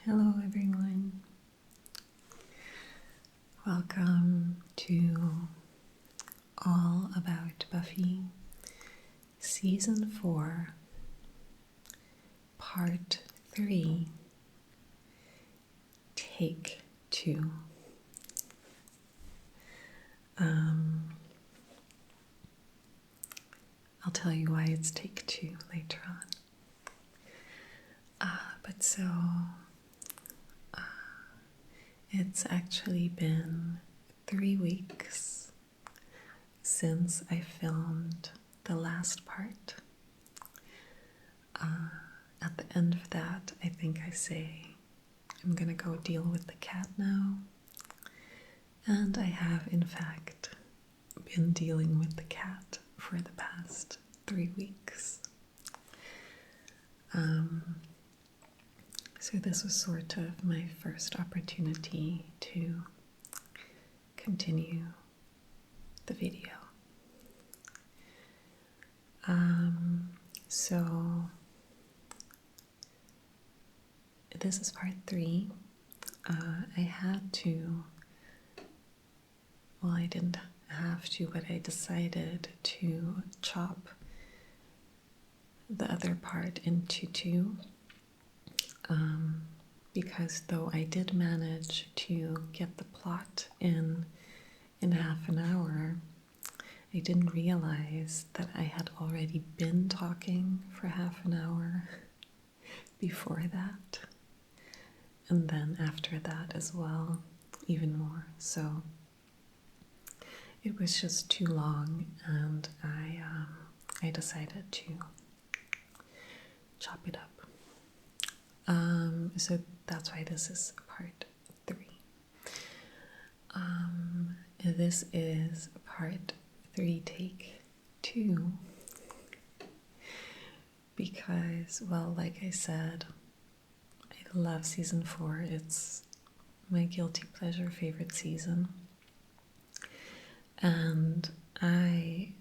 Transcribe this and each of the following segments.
Hello everyone. Welcome to All About Buffy, Season 4, Part 3, Take 2. I'll tell you why it's Take 2 later on. It's actually been 3 weeks since I filmed the last part. At the end of that, I think I say, I'm gonna go deal with the cat now. And I have, in fact, been dealing with the cat for the past 3 weeks. So this was sort of my first opportunity to continue the video. So this is part 3. I had to, well, I didn't have to, but I decided to chop the other part into 2. Because though I did manage to get the plot in half an hour, I didn't realize that I had already been talking for half an hour before that, and then after that as well, even more. So it was just too long, and I decided to chop it up. So that's why this is part 3. This is part 3, take 2, because, well, like I said, I love season 4. It's my guilty pleasure favorite season. And I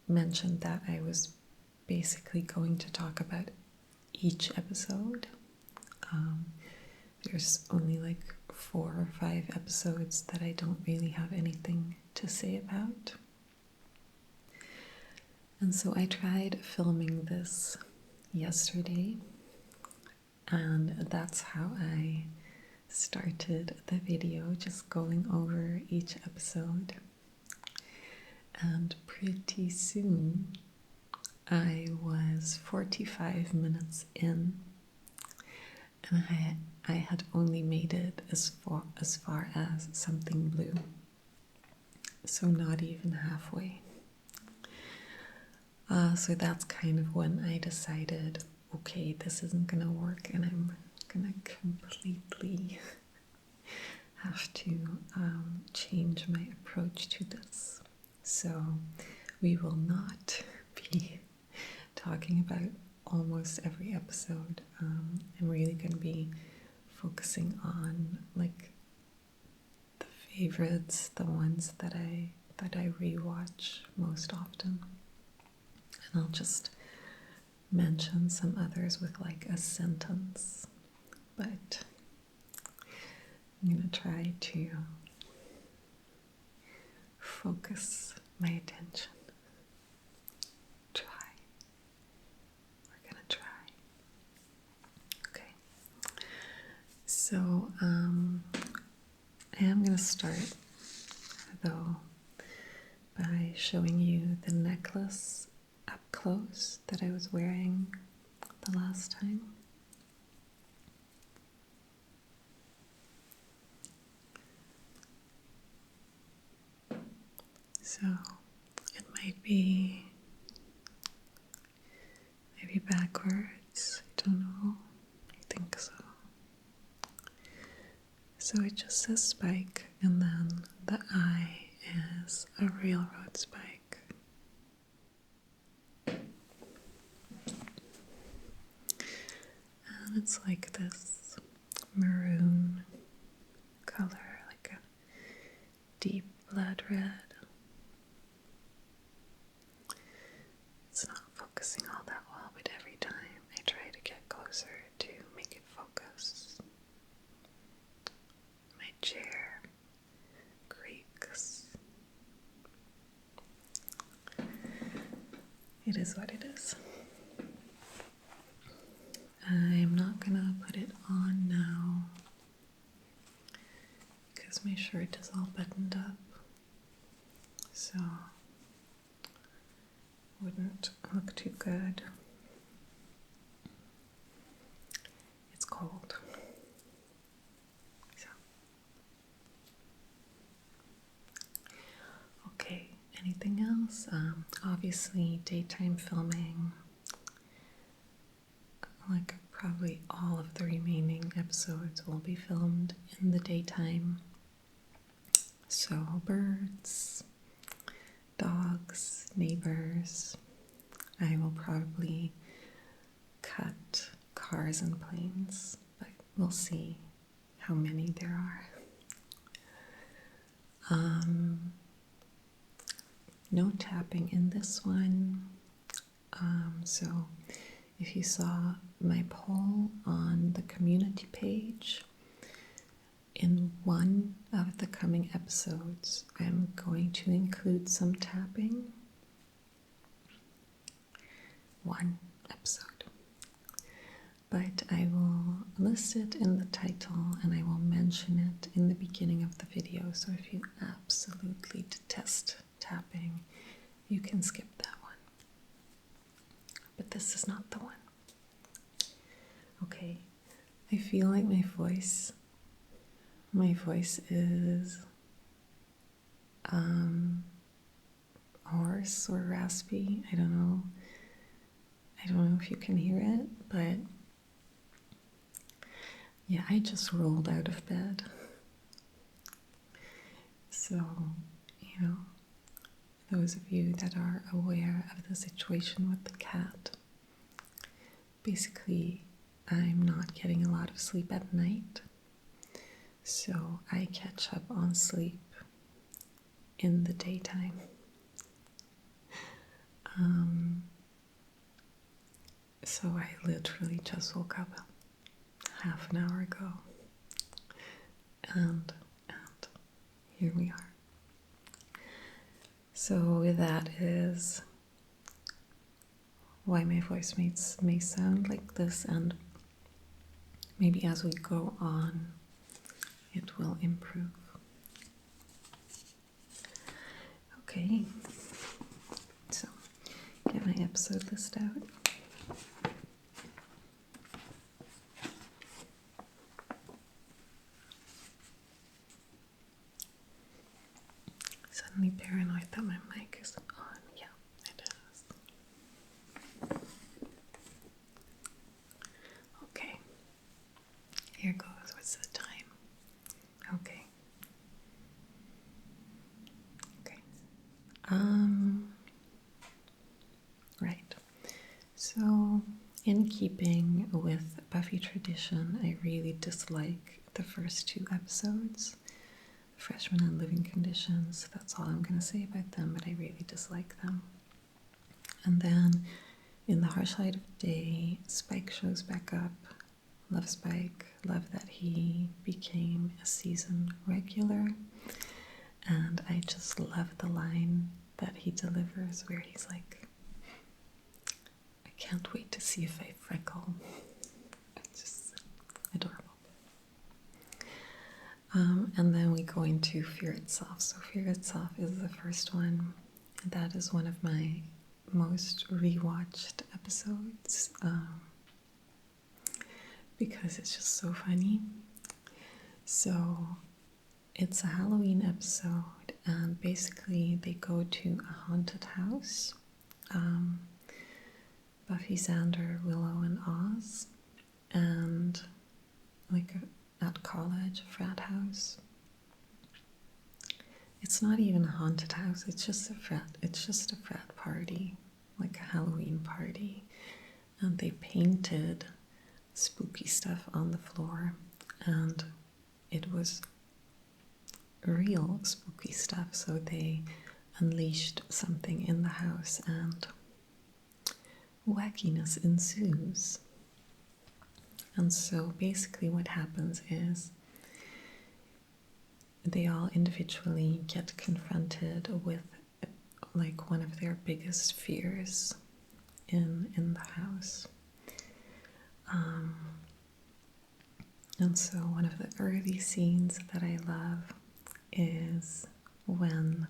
mentioned that I was basically going to talk about each episode. There's only like 4 or 5 episodes that I don't really have anything to say about. And so I tried filming this yesterday, and that's how I started the video, just going over each episode. And pretty soon I was 45 minutes in, and I had only made it as far as something blue, so not even halfway. So that's kind of when I decided, okay, this isn't gonna work, and I'm gonna completely have to change my approach to this. So we will not be talking about almost every episode. I'm really going to be focusing on like the favorites, the ones that I rewatch most often, and I'll just mention some others with like a sentence, but I'm going to try to focus my attention. So I am going to start, though, by showing you the necklace up close that I was wearing the last time. So it might be maybe backwards, I don't know, I think so. So it just says spike, and then the eye is a railroad spike. And it's like this maroon color, like a deep blood red. It's not focusing all that well, but every time I try to get closer to make it focus. it is what it is. I'm not gonna put it on now because my shirt is all buttoned up, so wouldn't look too good. It's cold. So. Okay, anything else? Obviously daytime filming, like probably all of the remaining episodes will be filmed in the daytime. So birds, dogs, neighbors. I will probably cut cars and planes, but we'll see how many there are. No tapping in this one. So if you saw my poll on the community page, in one of the coming episodes, I'm going to include some tapping. One episode. But I will list it in the title and I will mention it in the beginning of the video. So if you absolutely detest tapping, you can skip that one. But this is not the one. Okay, I feel like my voice is hoarse or raspy. I don't know if you can hear it, but yeah, I just rolled out of bed. So, those of you that are aware of the situation with the cat, basically I'm not getting a lot of sleep at night, so I catch up on sleep in the daytime. So I literally just woke up half an hour ago, and here we are. So that is why my voice may sound like this, and maybe as we go on, it will improve. Okay, so get my episode list out. Suddenly paranoid that my mic is on. Yeah, it is. Okay, here goes. What's the time? Okay. Right. So, in keeping with Buffy tradition, I really dislike the first two episodes, Freshman and Living Conditions. That's all I'm going to say about them, but I really dislike them. And then, in The Harsh Light of Day, Spike shows back up. Love Spike. Love that he became a season regular. And I just love the line that he delivers where he's like, I can't wait to see if I freckle. It's just adorable. And then we go into Fear Itself. So Fear Itself is the first one. That is one of my most rewatched episodes because it's just so funny. So it's a Halloween episode, and basically they go to a haunted house. Buffy, Xander, Willow, and Oz, and at college, a frat house. It's not even a haunted house, it's just a frat party, like a Halloween party. And they painted spooky stuff on the floor, and it was real spooky stuff, so they unleashed something in the house and wackiness ensues. And so basically what happens is they all individually get confronted with like one of their biggest fears, in the house. And so one of the early scenes that I love is when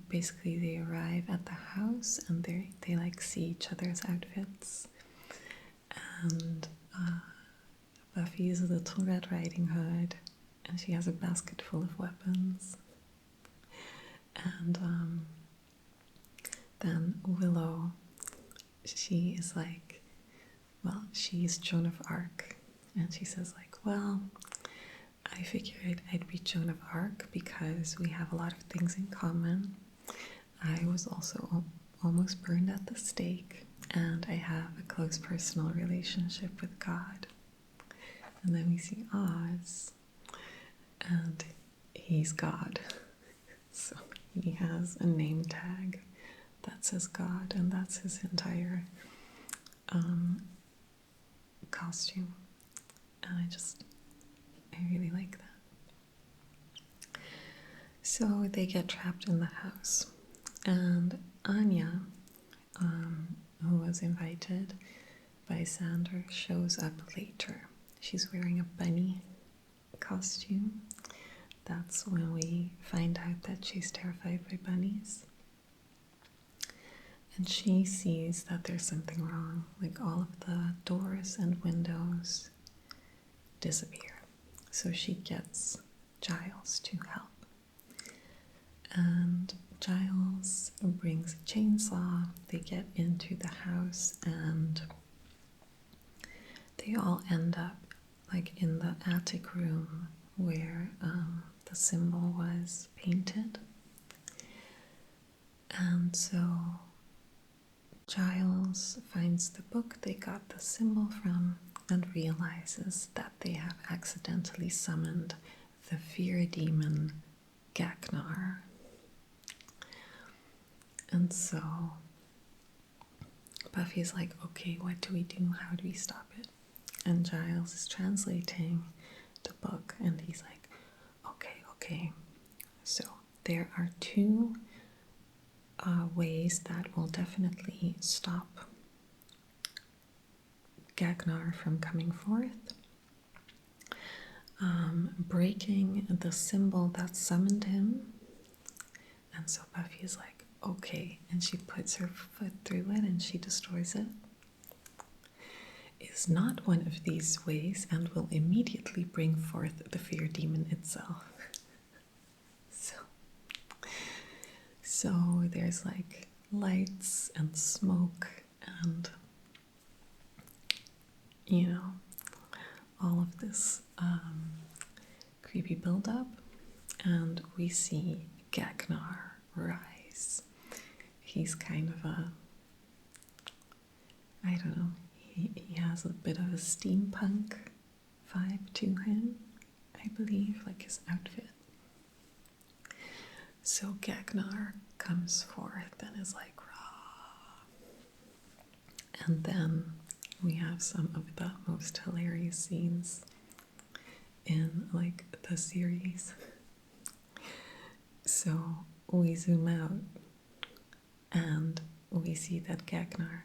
basically they arrive at the house and they like see each other's outfits, and Buffy is a little Red Riding Hood and she has a basket full of weapons, and then Willow, she is like, well, she's Joan of Arc, and she says like, well, I figured I'd be Joan of Arc because we have a lot of things in common. I was also almost burned at the stake, and I have a close personal relationship with God. And then we see Oz, and he's God. So he has a name tag that says God, and that's his entire costume. And I really like that. So they get trapped in the house, and Anya, who was invited by Xander, shows up later. She's wearing a bunny costume. That's when we find out that she's terrified by bunnies. And she sees that there's something wrong, like all of the doors and windows disappear. So she gets Giles to help. And Giles brings a chainsaw. They get into the house and they all end up like in the attic room where the symbol was painted. And so Giles finds the book they got the symbol from and realizes that they have accidentally summoned the fear demon Gaknar. And so Buffy's like, okay, what do we do? How do we stop it? And Giles is translating the book, and he's like, okay. So there are two ways that will definitely stop Gaknar from coming forth. Breaking the symbol that summoned him. And so Buffy is like, okay, and she puts her foot through it and she destroys it. Is not one of these ways and will immediately bring forth the fear demon itself. So there's like lights and smoke and, you know, all of this creepy buildup, and we see Gaknar rise. He's kind of I don't know, he has a bit of a steampunk vibe to him, I believe, like his outfit. So Gaknar comes forth and is like, rah. And then we have some of the most hilarious scenes in like the series. So we zoom out and we see that Gaknar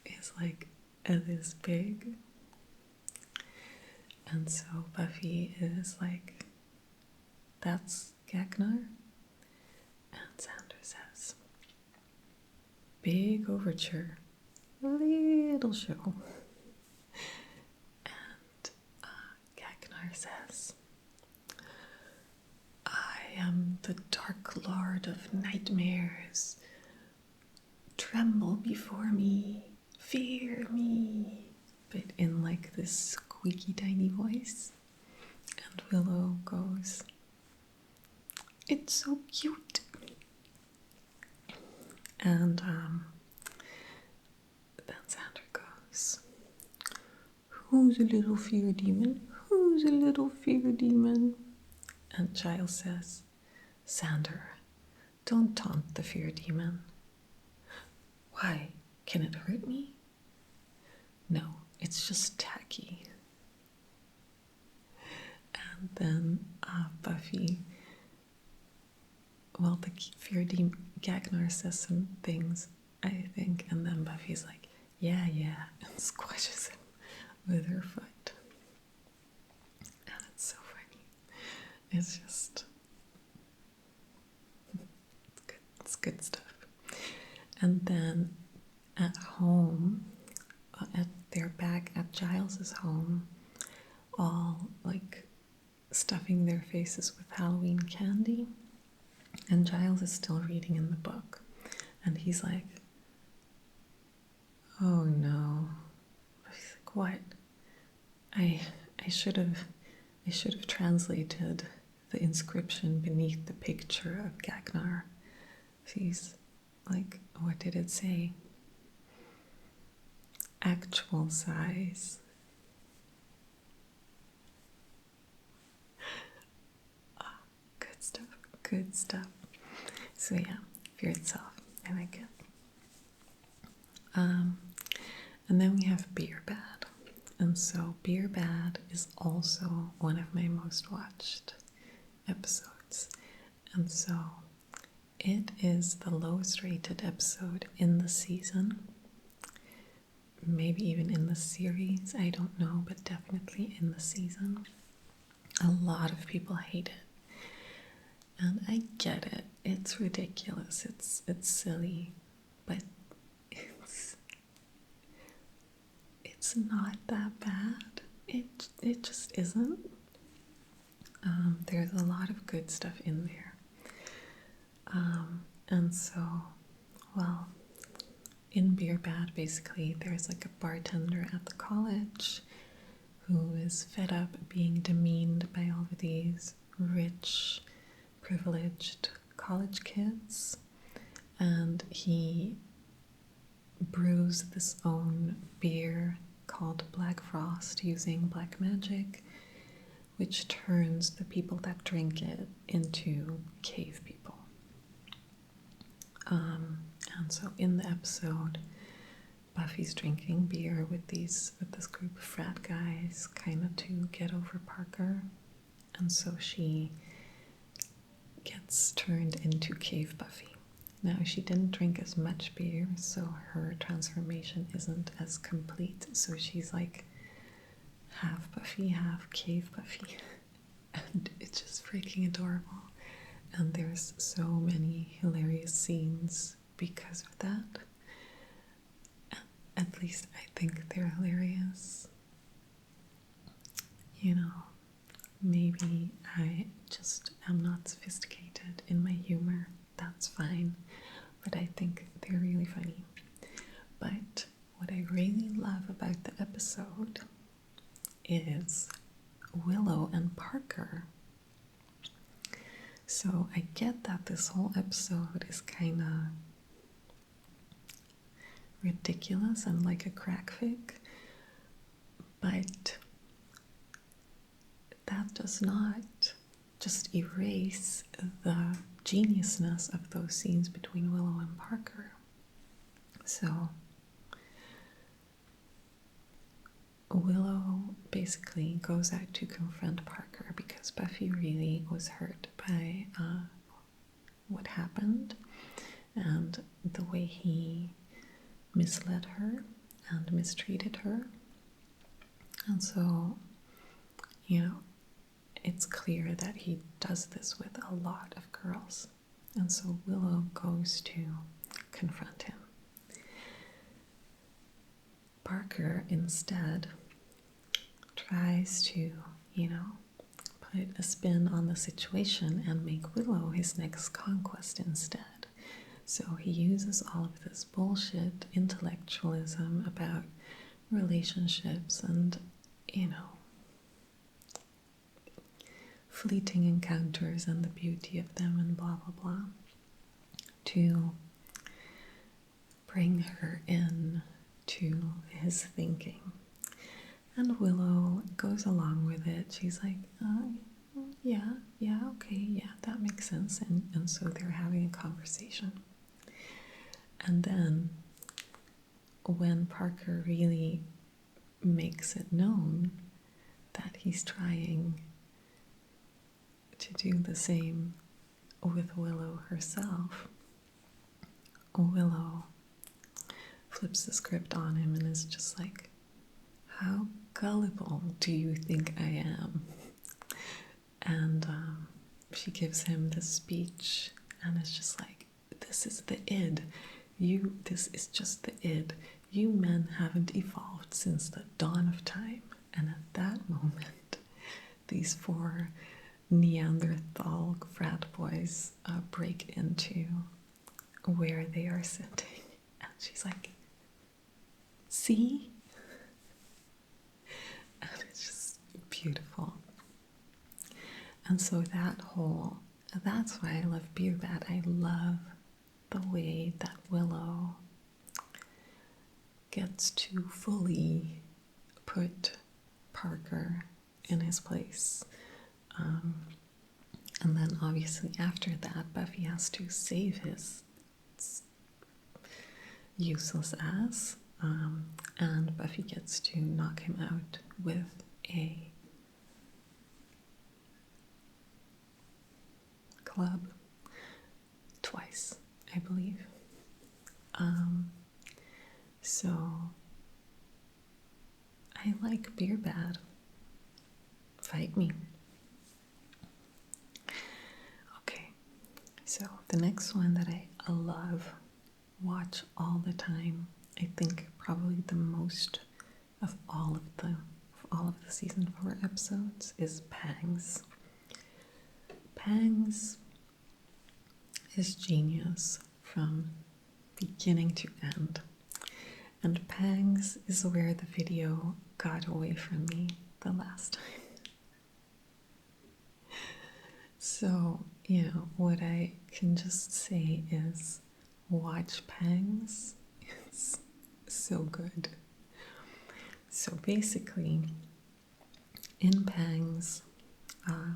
is like this big. And so Buffy is like, that's Gaknar? And Xander says, big overture, little show. And Gaknar says, I am the Dark Lord of Nightmares. Tremble before me, fear me. But in like this squeaky tiny voice. And Willow goes, it's so cute. And then Xander goes, who's a little fear demon? Who's a little fear demon? And Giles says, Xander, don't taunt the fear demon. Why? Can it hurt me? No, it's just tacky. And then Buffy, well, the fear Gagnar says some things, I think, and then Buffy's like, yeah, and squashes him with her foot. And it's so funny. It's just, it's good stuff. And then at home, they're back at Giles's home, all like stuffing their faces with Halloween candy. And Giles is still reading in the book. And he's like, oh no. He's like, what? I should have translated the inscription beneath the picture of Gagnar. He's like, what did it say? Actual size. Oh, good stuff. So yeah, fear itself, I like it. And then we have Beer Bad. And so Beer Bad is also one of my most watched episodes. And so it is the lowest rated episode in the season. Maybe even in the series, I don't know, but definitely in the season. A lot of people hate it. And I get it. It's ridiculous. It's silly, but it's not that bad. It just isn't. There's a lot of good stuff in there. And so, well, in Beer Bad, basically, there's like a bartender at the college who is fed up being demeaned by all of these rich, privileged college kids. And he brews this own beer called Black Frost using black magic, which turns the people that drink it into cave people. And so in the episode, Buffy's drinking beer with this group of frat guys, kind of to get over Parker, and so she gets turned into Cave Buffy. Now, she didn't drink as much beer, so her transformation isn't as complete. So she's like half Buffy, half Cave Buffy. And it's just freaking adorable. And there's so many hilarious scenes because of that. At least I think they're hilarious. You know, maybe I just am not sophisticated in my humor. That's fine. But I think they're really funny. But what I really love about the episode is Willow and Parker. So I get that this whole episode is kind of ridiculous and like a crack fic, but that does not just erase the geniusness of those scenes between Willow and Parker. So Willow basically goes out to confront Parker because Buffy really was hurt by what happened and the way he misled her and mistreated her. And so, you know, it's clear that he does this with a lot of girls. And so Willow goes to confront him. Parker instead tries to, put a spin on the situation and make Willow his next conquest instead. So he uses all of this bullshit intellectualism about relationships and, fleeting encounters and the beauty of them and blah, blah, blah, to bring her in to his thinking. And Willow goes along with it. She's like, okay, that makes sense. And so they're having a conversation. And then when Parker really makes it known that he's trying to do the same with Willow herself, Willow flips the script on him and is just like, how gullible do you think I am? And she gives him this speech and it's just like, this is the id. This is just the id. You men haven't evolved since the dawn of time. And at that moment, these four Neanderthal frat boys break into where they are sitting. And she's like, see? And it's just beautiful. And so that's why I love Beer Bat. I love the way that Willow gets to fully put Parker in his place. And then obviously after that, Buffy has to save his useless ass. And Buffy gets to knock him out with a club twice, I believe. So I like Beer Bad. Fight me. Okay, so the next one that I love, watch all the time, I think probably the most of all of the season 4 episodes is Pangs. Pangs is genius from beginning to end. And Pangs is where the video got away from me the last time. So, what I can just say is watch Pangs. It's so good. So basically, in Pangs,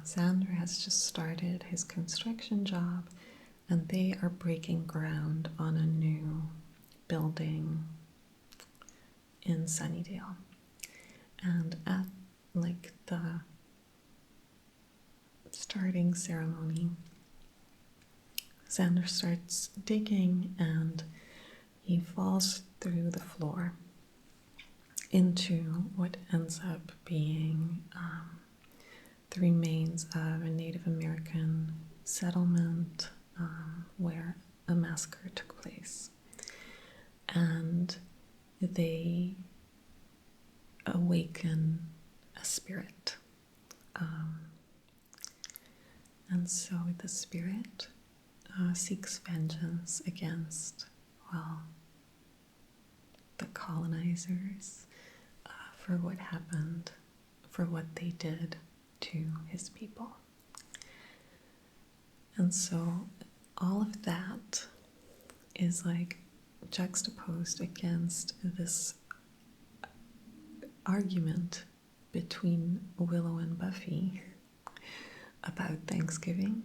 Xander has just started his construction job and they are breaking ground on a new building in Sunnydale. And at the starting ceremony, Xander starts digging and he falls through the floor into what ends up being the remains of a Native American settlement where a massacre took place. And they awaken a spirit. And so the spirit seeks vengeance against, the colonizers for what happened, for what they did to his people. And so all of that is juxtaposed against this argument between Willow and Buffy about Thanksgiving,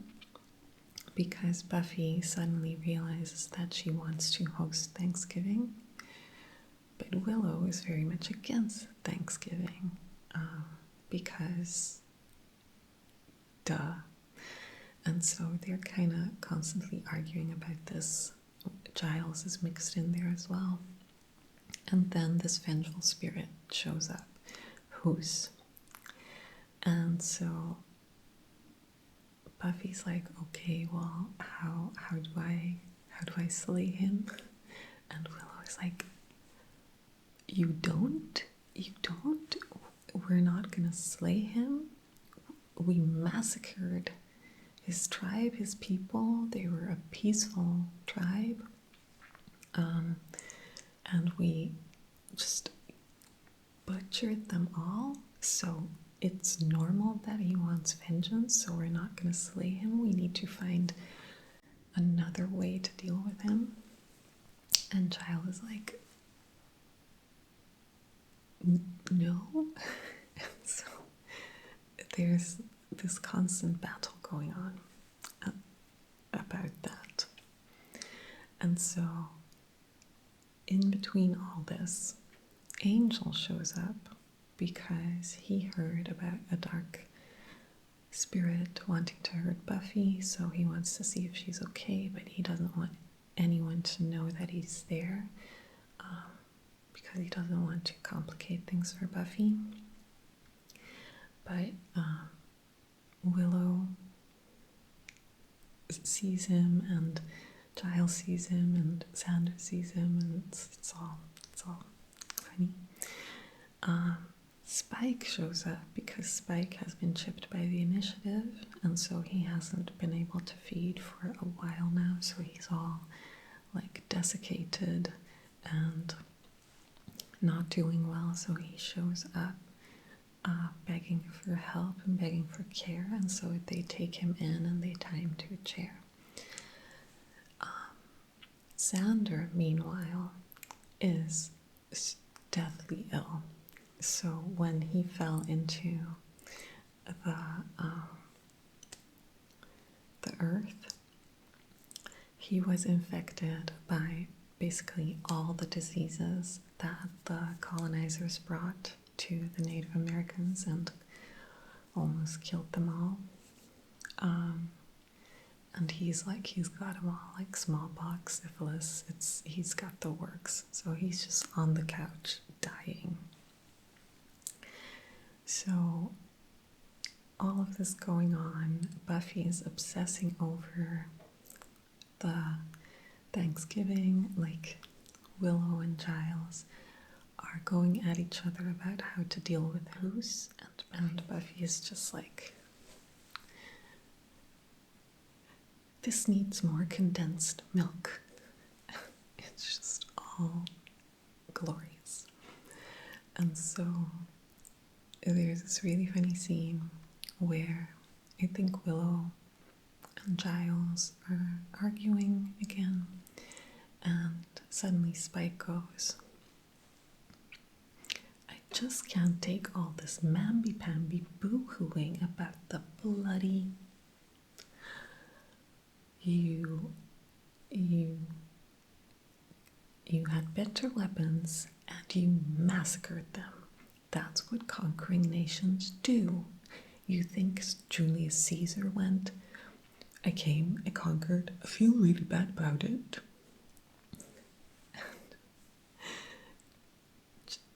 because Buffy suddenly realizes that she wants to host Thanksgiving, but Willow is very much against Thanksgiving because duh. And so they're kind of constantly arguing about this. Giles is mixed in there as well. And then this vengeful spirit shows up, Hoos. And so Buffy's like, okay, well, how do I slay him? And Willow is like, you don't? We're not gonna slay him? We massacred his tribe, his people. They were a peaceful tribe. And we just butchered them all. So it's normal that he wants vengeance, so we're not going to slay him. We need to find another way to deal with him. And Giles is like, no. And so there's this constant battle going on about that. And so in between all this, Angel shows up because he heard about a dark spirit wanting to hurt Buffy, so he wants to see if she's okay, but he doesn't want anyone to know that he's there, because he doesn't want to complicate things for Buffy. But Willow sees him, and Giles sees him, and Xander sees him, and it's all funny. Spike shows up because Spike has been chipped by the initiative, and so he hasn't been able to feed for a while now, so he's all like desiccated and not doing well. So he shows up begging for help and begging for care, and so they take him in and they tie him to a chair. Xander, meanwhile, is deathly ill. So when he fell into the earth, he was infected by basically all the diseases that the colonizers brought to the Native Americans and almost killed them all. And he's got them all, like smallpox, syphilis, he's got the works. So he's just on the couch dying. So all of this going on, Buffy is obsessing over the Thanksgiving, like Willow and Giles are going at each other about how to deal with Hoos, and Buffy is just like, this needs more condensed milk. It's just all glorious. And so there's this really funny scene where I think Willow and Giles are arguing again, and suddenly Spike goes, I just can't take all this mamby-pamby boo-hooing about the bloody you had better weapons and you massacred them. That's what conquering nations do. You think Julius Caesar went, I came, I conquered, I feel really bad about it. And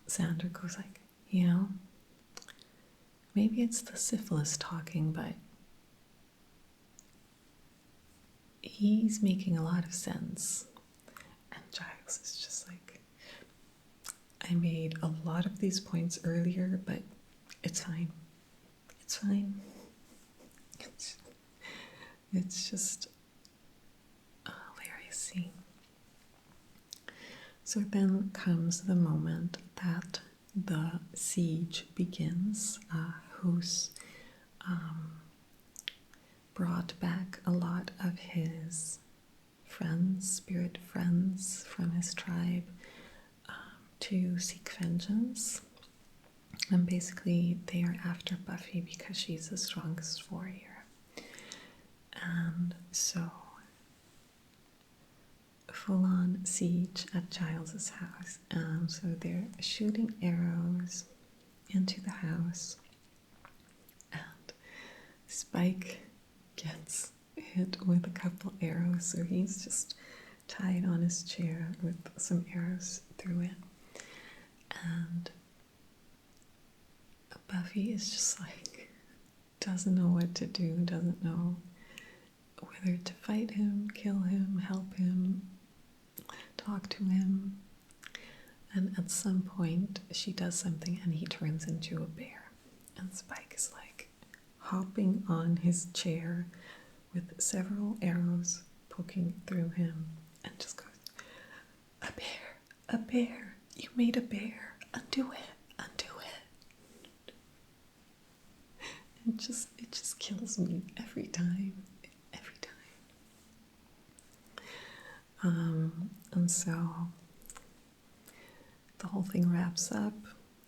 Xander goes like, maybe it's the syphilis talking, but he's making a lot of sense. And Giles is just like, I made a lot of these points earlier, but it's fine. It's fine. It's just a hilarious scene. So then comes the moment that the siege begins. Hoos brought back a lot of his friends, spirit friends from his tribe, to seek vengeance. And basically they are after Buffy because she's the strongest warrior. And so full-on siege at Giles's house. So they're shooting arrows into the house, and Spike gets hit with a couple arrows, so he's just tied on his chair with some arrows through it. And Buffy is just like, doesn't know what to do, doesn't know whether to fight him, kill him, help him, talk to him. And at some point she does something and he turns into a bear, and Spike is like hopping on his chair with several arrows poking through him and just goes, a bear, you made a bear, undo it. It just kills me every time. And so the whole thing wraps up.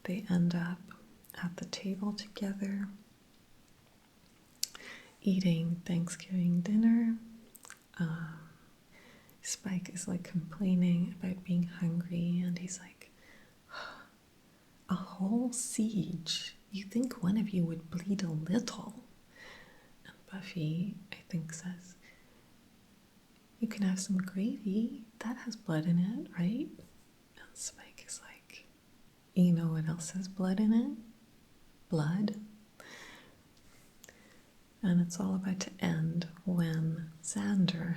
They end up at the table together, eating Thanksgiving dinner. Spike is like complaining about being hungry, and he's like, a whole siege. You think one of you would bleed a little? And Buffy, I think, says, You can have some gravy. That has blood in it, right? And Spike is like, you know what else has blood in it? Blood. And it's all about to end when Xander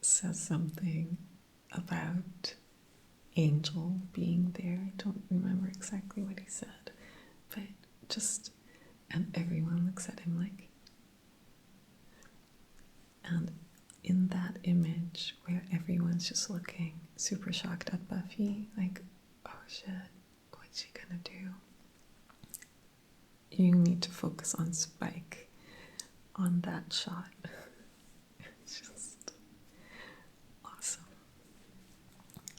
says something about Angel being there. I don't remember exactly what he said, but just, and everyone looks at him like, and in that image where everyone's just looking super shocked at Buffy, like, oh shit, what's she gonna do? You need to focus on Spike, on that shot. It's just awesome.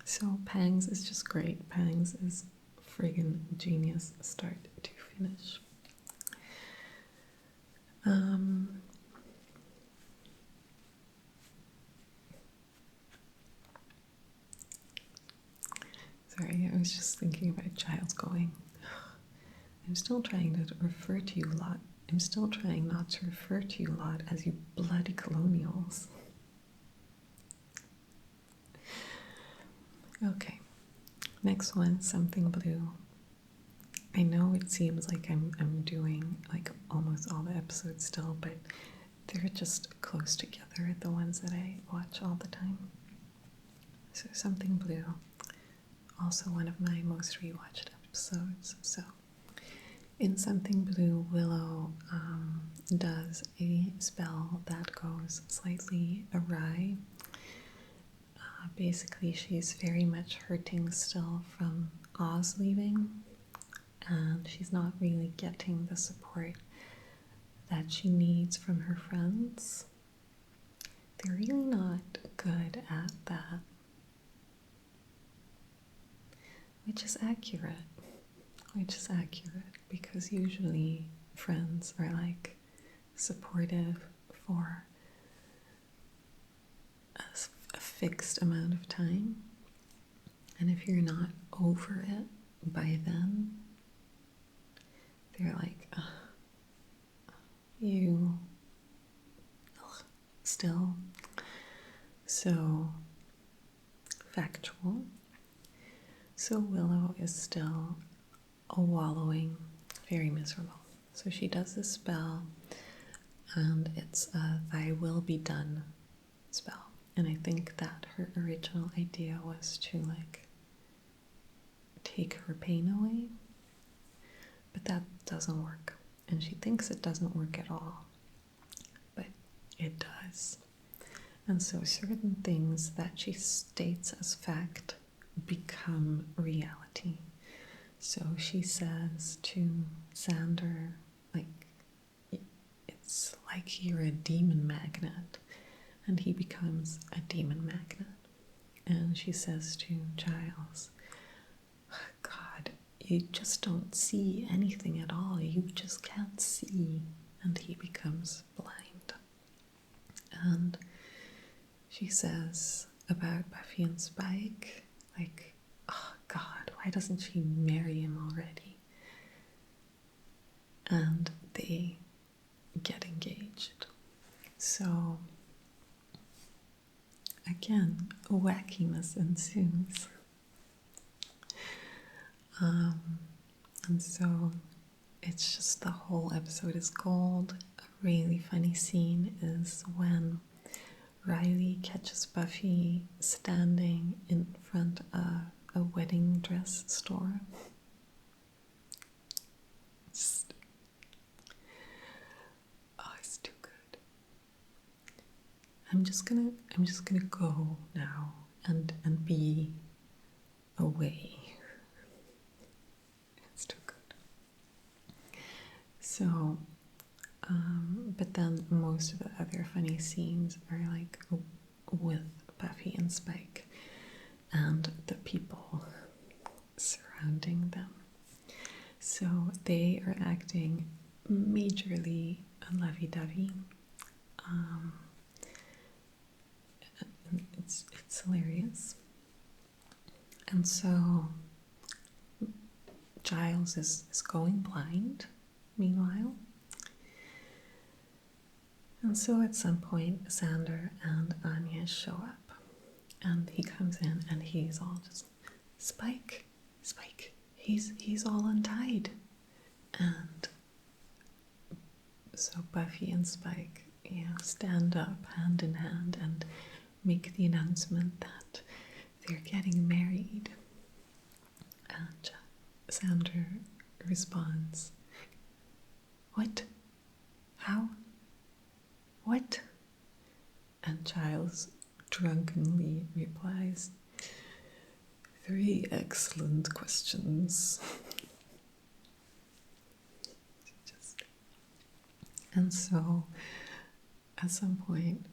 So Pangs is just great. Pangs is friggin' genius, start to finish. Sorry, I was just thinking about Giles going, I'm still trying to refer to you lot. I'm still trying not to refer to you lot as you bloody colonials. Okay, next one, something blue. I know it seems like I'm doing like almost all the episodes still, but they're just close together, the ones that I watch all the time. So something blue, also one of my most rewatched episodes. So in Something Blue, Willow does a spell that goes slightly awry. Basically, she's very much hurting still from Oz leaving, and she's not really getting the support that she needs from her friends. They're really not good at that, which is accurate. Because usually friends are like supportive for a fixed amount of time, and if you're not over it by then, they're like, you still. So factual. So Willow is still wallowing, very miserable. So she does this spell, and it's a Thy Will Be Done spell. And I think that her original idea was to like take her pain away, but that doesn't work. And she thinks it doesn't work at all, but it does. And so certain things that she states as fact become reality. So she says to Xander, like, it's like you're a demon magnet, and he becomes a demon magnet. And she says to Giles, God, you just don't see anything at all. You just can't see. And he becomes blind. And she says about Buffy and Spike, like, oh God, why doesn't she marry him already? And they get engaged. So again, wackiness ensues. And so it's just the whole episode is gold. A really funny scene is when Riley catches Buffy standing in front of a wedding dress store. It's too good. I'm just gonna go now and be away. It's too good. So, but then most of the other funny scenes are like with Buffy and Spike and the people surrounding them. So they are acting majorly lovey-dovey. It's hilarious. And so Giles is going blind, meanwhile. And so at some point, Xander and Anya show up, and he comes in and he's all just, Spike, he's all untied. And so Buffy and Spike, stand up hand in hand and make the announcement that they're getting married. And Xander responds, "What? How? What?" And Giles drunkenly replies, "3 excellent questions." And so at some point,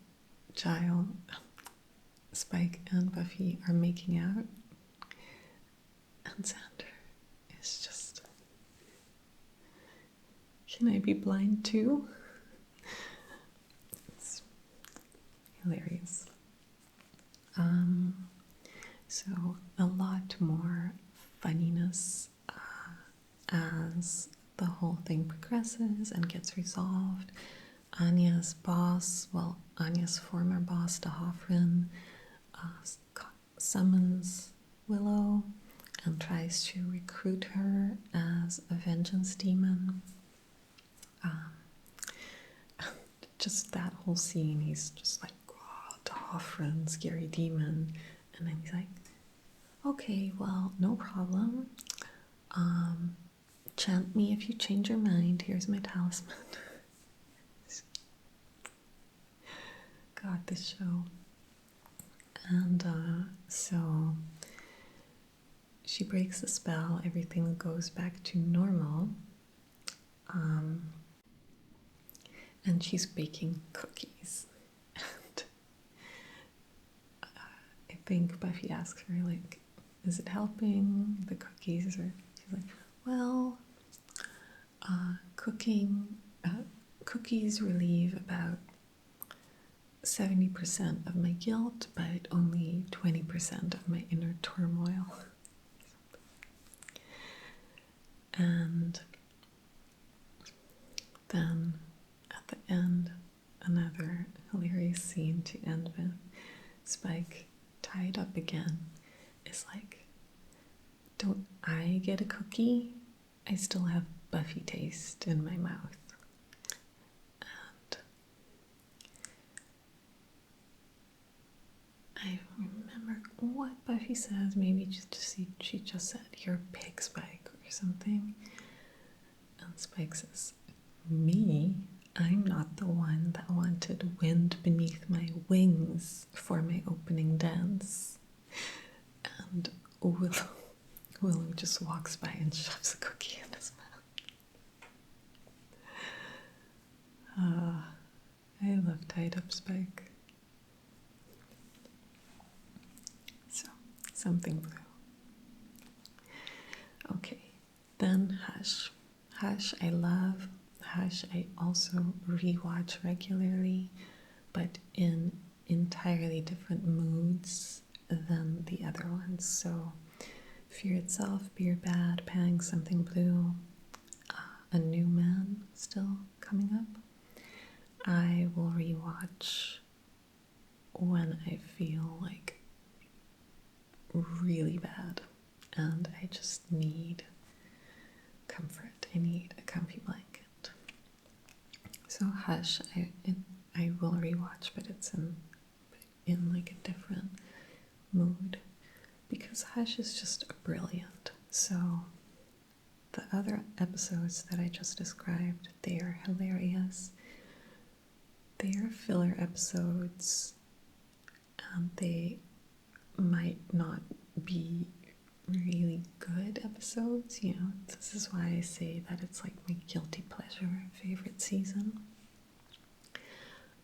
Giles, Spike, and Buffy are making out, and Xander is just, "Can I be blind too?" It's hilarious. So a lot more funniness as the whole thing progresses and gets resolved. Anya's former boss, Dahofrin, summons Willow and tries to recruit her as a vengeance demon. Just that whole scene, he's just like, "Oh, Dahofrin, scary demon." And then he's like, "Okay, well, no problem. Chant me if you change your mind. Here's my talisman." God, this show. And so she breaks the spell. Everything goes back to normal. And she's baking cookies. And I think Buffy asks her, like, "Is it helping the cookies?" Or she's like, "Well, cookies relieve about 70% of my guilt, but only 20% of my inner turmoil." And then at the end, another hilarious scene to end with. Spike, tied up again, is like, "Don't I get a cookie? I still have Buffy taste in my mouth." And I remember what Buffy says. Maybe she just said, "You're a pig, Spike," or something. And Spike says, "Me? I'm not the one that wanted wind beneath my wings for my opening dance." And Willow just walks by and shoves a cookie in his mouth. I love tied up Spike. So, something blue. Okay, then Hush. Hush, I love. Hush, I also rewatch regularly, but in entirely different moods than the other ones. So, Fear Itself, Beer Bad, Pang, Something Blue, A New Man still coming up. I will rewatch when I feel like really bad and I just need comfort. I need a comfy blanket. So Hush, I will rewatch, but it's in like a different mood because Hush is just brilliant. So the other episodes that I just described, they are hilarious. They are filler episodes, and they might not be really good episodes. This is why I say that it's like my guilty pleasure favorite season.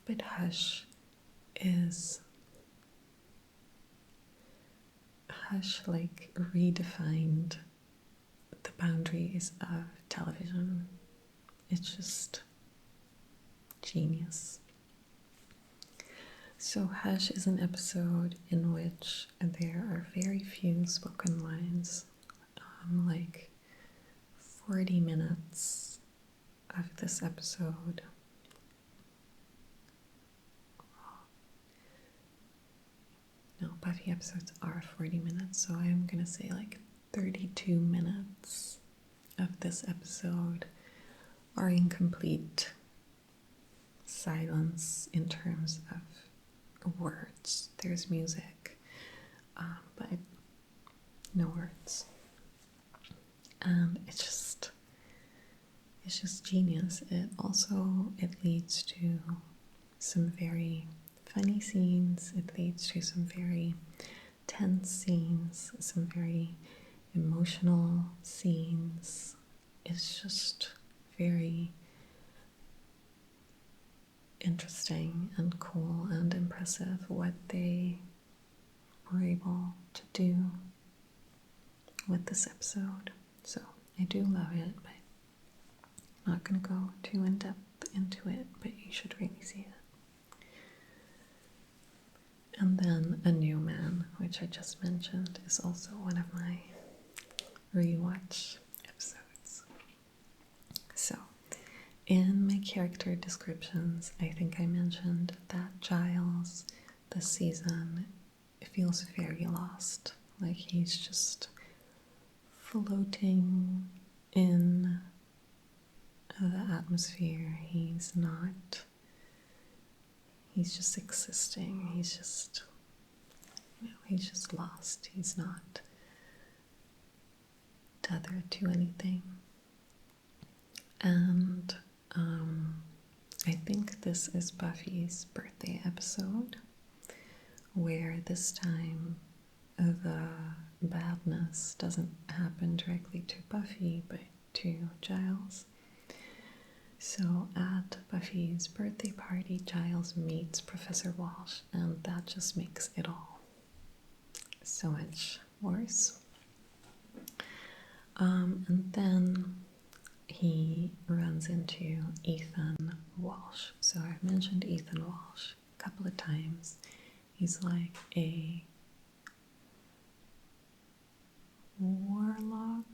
But Hush like redefined the boundaries of television. It's just genius. So Hush is an episode in which there are very few spoken lines, like 40 minutes of this episode Buffy episodes are 40 minutes, so I'm gonna say like 32 minutes of this episode are in complete silence in terms of words. There's music, but no words. And it's just genius. It leads to some very funny scenes. It leads to some very tense scenes, some very emotional scenes. It's just very interesting and cool and impressive what they were able to do with this episode. So I do love it, but I'm not going to go too in depth into it, but you should really see it. And then A New Man, which I just mentioned, is also one of my rewatch episodes. So, in my character descriptions, I think I mentioned that Giles this season feels very lost. Like he's just floating in the atmosphere. He's just existing. He's just lost. He's not tethered to anything. And I think this is Buffy's birthday episode, where this time the badness doesn't happen directly to Buffy, but to Giles. So at Buffy's birthday party, Giles meets Professor Walsh, and that just makes it all so much worse. And then he runs into Ethan Walsh. So I've mentioned Ethan Walsh a couple of times. He's like a warlock.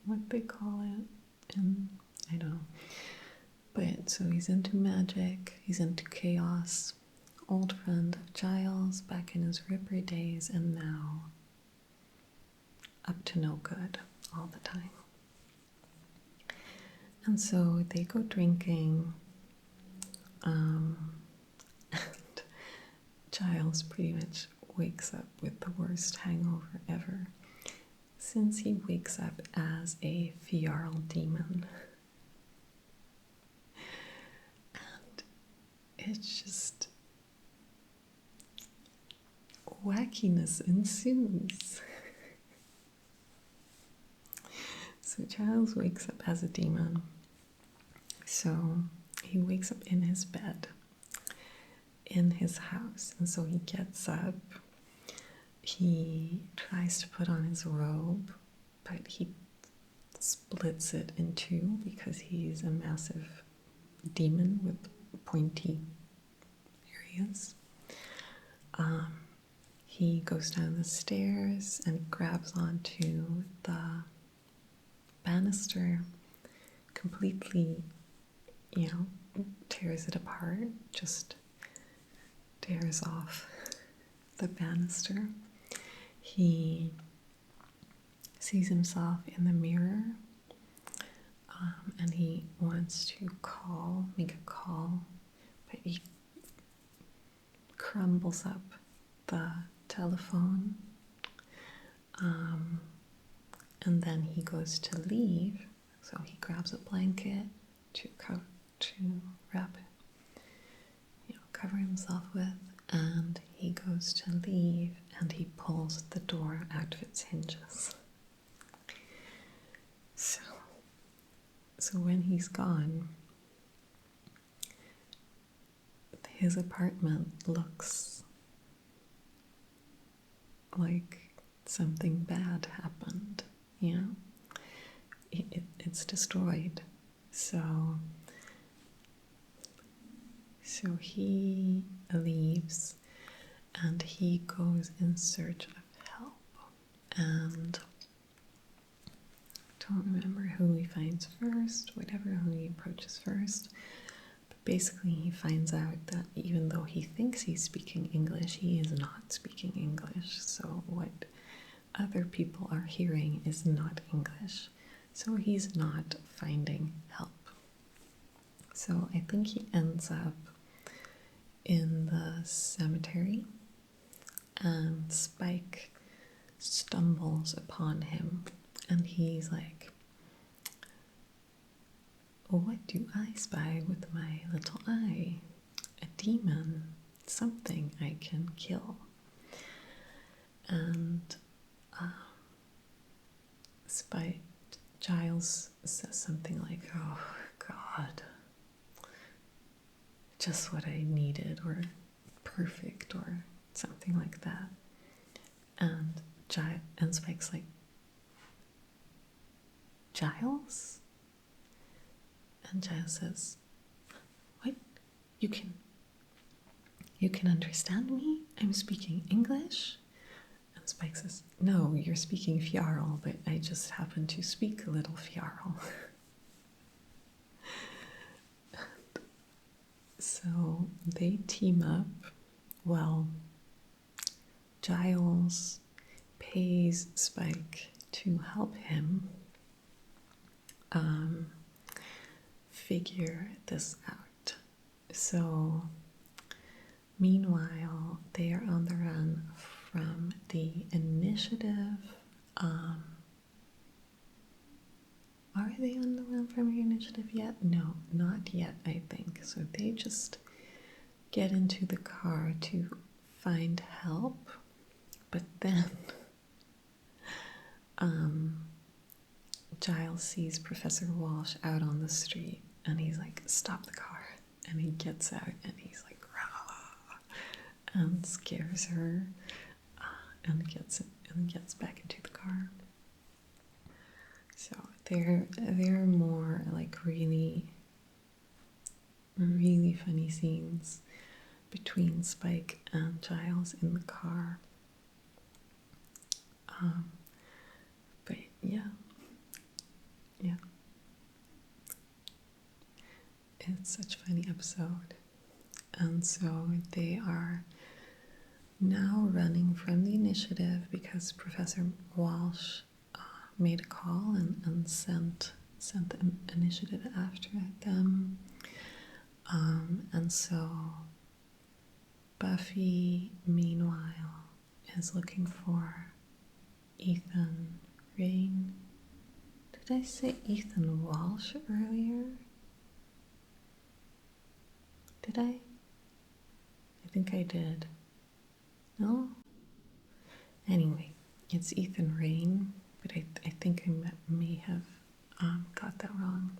What they call it? I don't know. But so he's into magic, he's into chaos, old friend of Giles back in his Ripper days, and now up to no good all the time. And so they go drinking, and Giles pretty much wakes up with the worst hangover ever, since he wakes up as a Fjarl demon. And it's just wackiness ensues. So Giles wakes up as a demon. So he wakes up in his bed in his house, and so he gets up. He tries to put on his robe, but he splits it in two because he's a massive demon with pointy areas. He goes down the stairs and grabs onto the banister, completely, tears it apart, just tears off the banister. He sees himself in the mirror, and he wants to make a call, but he crumbles up the telephone, and then he goes to leave, so he grabs a blanket to wrap it, cover himself with, and he goes to leave, and he pulls the door out of its hinges. So when he's gone, his apartment looks like something bad happened, It's destroyed. So he leaves, and he goes in search of help, and I don't remember who he finds first, who he approaches first, but basically he finds out that even though he thinks he's speaking English, he is not speaking English. So what other people are hearing is not English. So he's not finding help. So I think he ends up in the cemetery, and Spike stumbles upon him, and he's like, "What do I spy with my little eye? A demon, something I can kill." And Spike Giles says something like, "Oh God, just what I needed," or "perfect," or something like that. And Spike's like, "Giles?" And Giles says, "What? You can understand me? I'm speaking English?" And Spike says, "No, you're speaking Fjarl, but I just happen to speak a little Fjarl." So they team up. Well, Giles pays Spike to help him figure this out. So meanwhile, they are on the run from the initiative. Are they on the run from the initiative yet? No, not yet, I think. So they just get into the car to find help. But then Giles sees Professor Walsh out on the street, and he's like, "Stop the car." And he gets out, and he's like, "Rah!" and scares her, and gets back into the car. So they're more like really, really funny scenes between Spike and Giles in the car. But yeah, it's such a funny episode. And so they are now running from the initiative because Professor Walsh made a call and sent the initiative after them. And so Buffy, meanwhile, is looking for Ethan Rain. Did I say Ethan Walsh earlier? Did I? I think I did. No? Anyway, it's Ethan Rain, but I think I may have got that wrong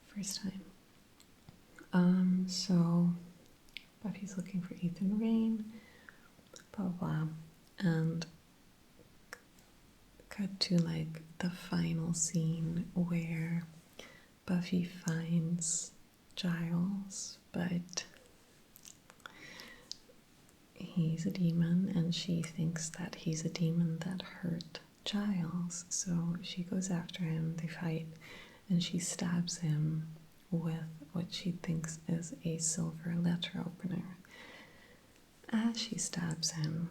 first time. So Buffy's looking for Ethan Rain, blah blah, and cut to like the final scene where Buffy finds Giles, but he's a demon, and she thinks that he's a demon that hurt Giles. So she goes after him, they fight, and she stabs him with what she thinks is a silver letter opener. As she stabs him,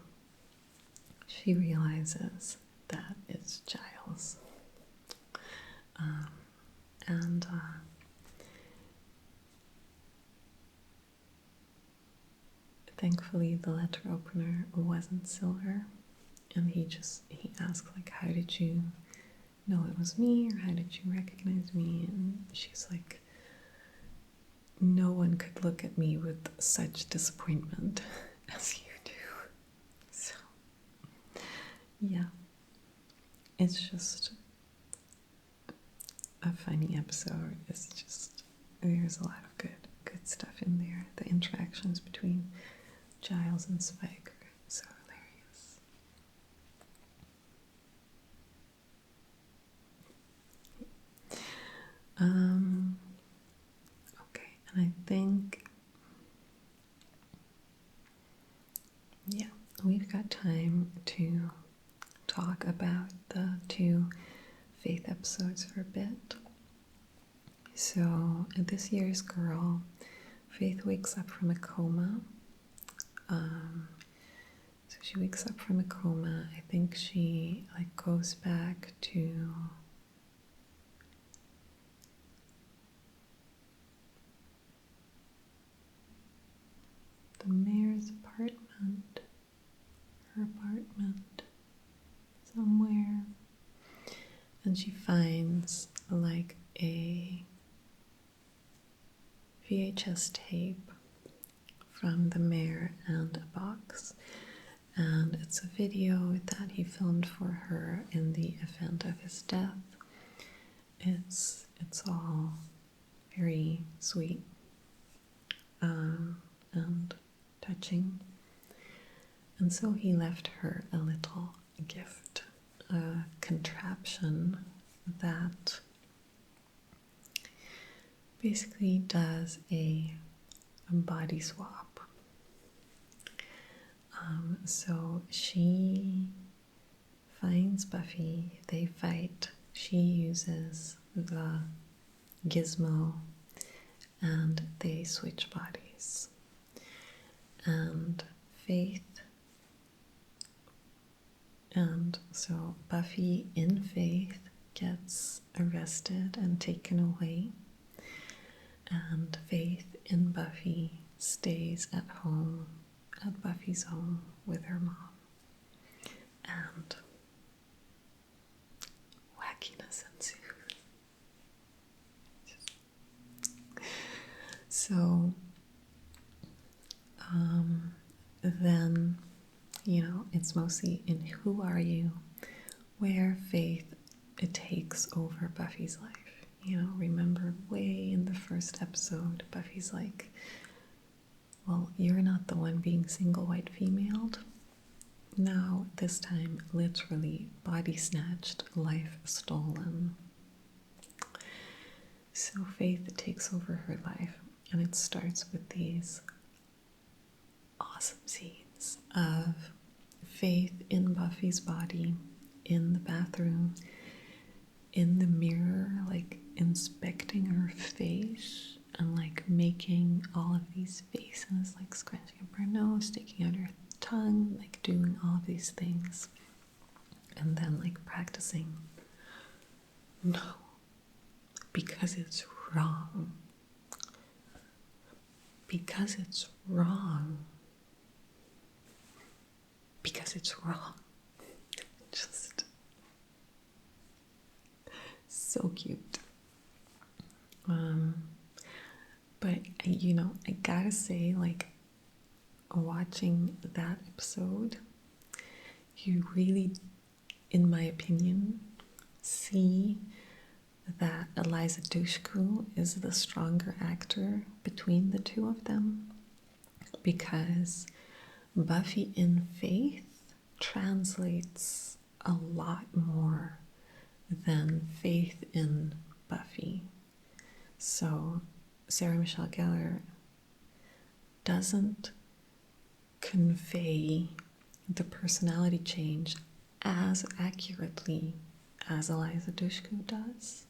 she realizes that it's Giles. And thankfully the letter opener wasn't silver, and he asked, like, "How did you know it was me, or how did you recognize me?" And she's like, "No one could look at me with such disappointment as you do." So yeah, it's just a funny episode. It's just, there's a lot of good stuff in there. The interactions between Giles and Spike are so hilarious. Okay, and I think, yeah, we've got time to talk about the 2 Faith episodes for a bit. So this year's girl, Faith wakes up from a coma. So she wakes up from a coma. I think she like goes back to the mayor's apartment, her apartment, somewhere. And she finds like a VHS tape from the mayor and a box. And it's a video that he filmed for her in the event of his death. It's all very sweet and touching. And so he left her a little gift, a contraption that basically does a body swap. So she finds Buffy, they fight, she uses the gizmo, and they switch bodies. And so Buffy in Faith gets arrested and taken away, and Faith in Buffy stays at home, at Buffy's home with her mom. And wackiness ensues. So then, it's mostly in Who Are You, where Faith, it takes over Buffy's life. Remember way in the first episode, Buffy's like, well, you're not the one being single white femaled. Now, this time, literally body snatched, life stolen. So Faith takes over her life, and it starts with these awesome scenes of Faith in Buffy's body, in the bathroom, in the mirror, like inspecting her face and like making all of these faces, like scrunching up her nose, sticking out her tongue, like doing all of these things, and then like practicing no, because it's wrong, because it's wrong, because it's wrong. Just so cute. But I gotta say, like, watching that episode, you really, in my opinion, see that Eliza Dushku is the stronger actor between the two of them, because Buffy in Faith translates a lot more than Faith in Buffy. So Sarah Michelle Gellar doesn't convey the personality change as accurately as Eliza Dushku does,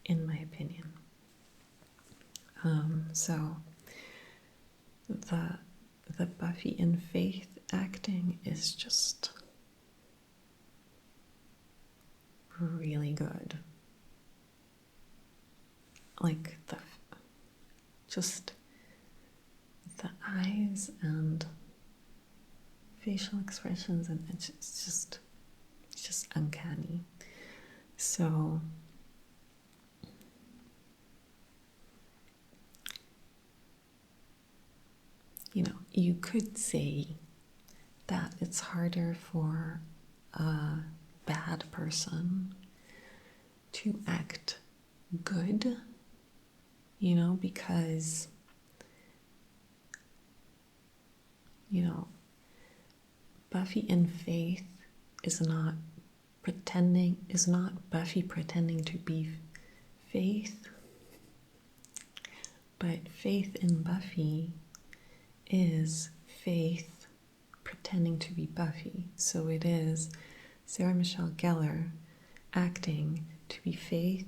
in my opinion. So the Buffy in Faith acting is just really good. Like the eyes and facial expressions, and it's just uncanny. So you could say that it's harder for a bad person to act good, because Buffy in Faith is not Buffy pretending to be Faith, but Faith in Buffy is Faith pretending to be Buffy. So it is Sarah Michelle Gellar acting to be Faith,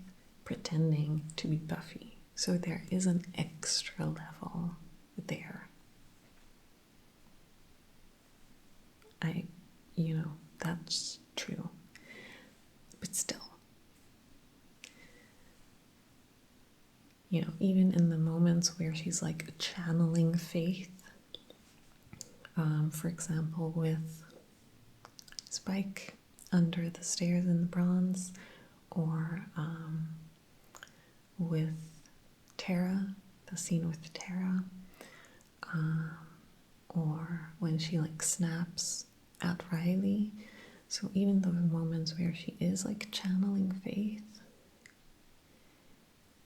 pretending to be Buffy. So there is an extra level there. That's true. But still, even in the moments where she's like channeling faith, for example, with Spike under the stairs in the bronze, or with Tara, the scene with Tara, or when she like snaps at Riley. So even those moments where she is like channeling faith,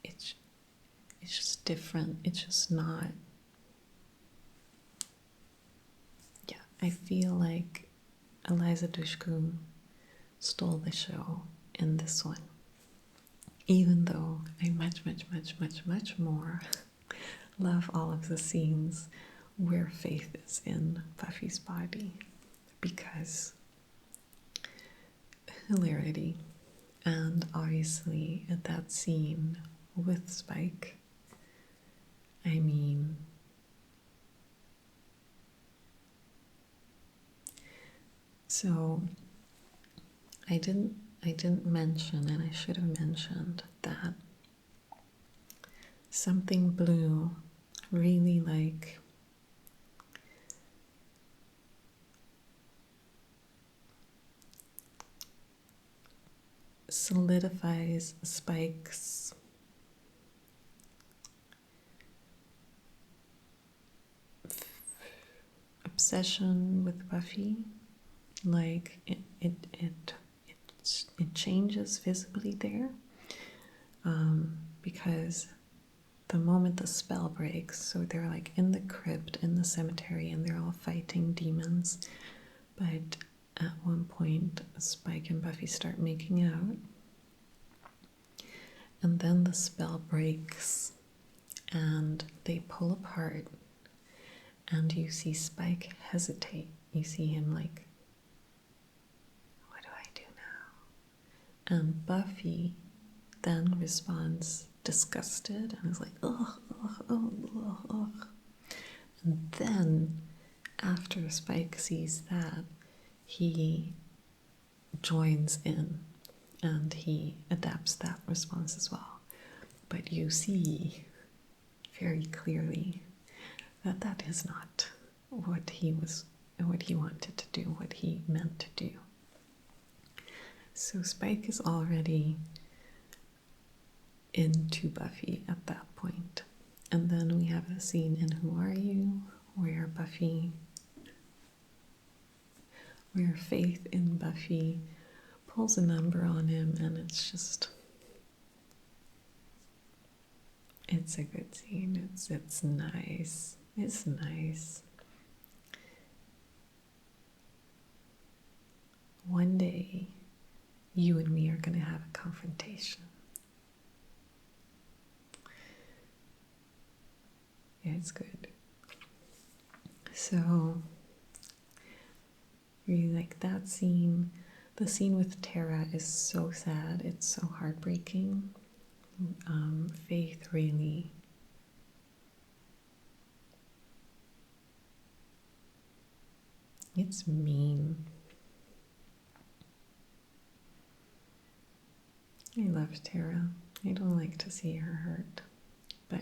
it's just different. It's just not. Yeah, I feel like Eliza Dushku stole the show in this one. Even though I much more love all of the scenes where Faith is in Buffy's body, because hilarity. And obviously at that scene with Spike, I mean, so I didn't mention, and I should have mentioned, that Something Blue really like solidifies Spike's obsession with Buffy. Like it changes visibly there, because the moment the spell breaks, so they're like in the crypt in the cemetery and they're all fighting demons, but at one point Spike and Buffy start making out, and then the spell breaks and they pull apart, and you see Spike hesitate. You see him like, what do I do now? And Buffy then responds disgusted and is like, ugh, ugh, ugh, ugh, ugh. And then after Spike sees that, he joins in and he adapts that response as well. But you see very clearly that that is not what he wanted to do, what he meant to do. So Spike is already into Buffy at that point. And then we have a scene in Who Are You, where Faith in Buffy pulls a number on him, and it's a good scene. It's nice. It's nice. One day, you and me are going to have a confrontation. Yeah, it's good. So, really like that scene. The scene with Tara is so sad. It's so heartbreaking. Faith really it's mean. I love Tara. I don't like to see her hurt. But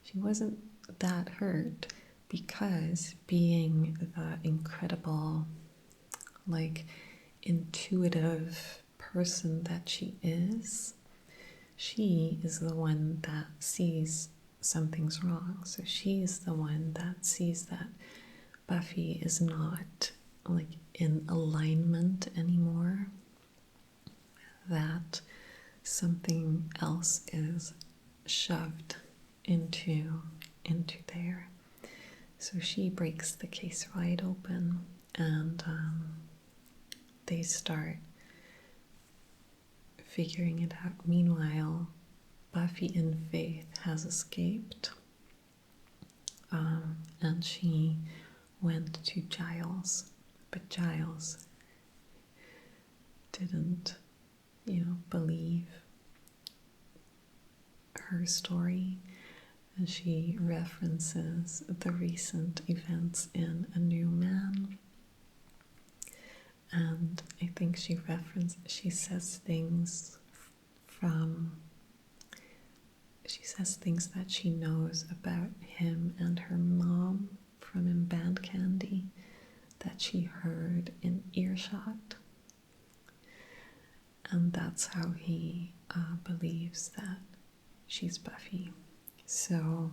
she wasn't that hurt because, being the incredible, like, intuitive person that she is the one that sees something's wrong. So she is the one that sees that Buffy is not like in alignment anymore, that something else is shoved into there. So she breaks the case wide open, and they start figuring it out. Meanwhile, Buffy in Faith has escaped, and she went to Giles, but Giles didn't, believe her story, and she references the recent events in A New Man. And I think she says things that she knows about him and her mom from In Band Candy that she heard in earshot. And that's how he believes that she's Buffy. So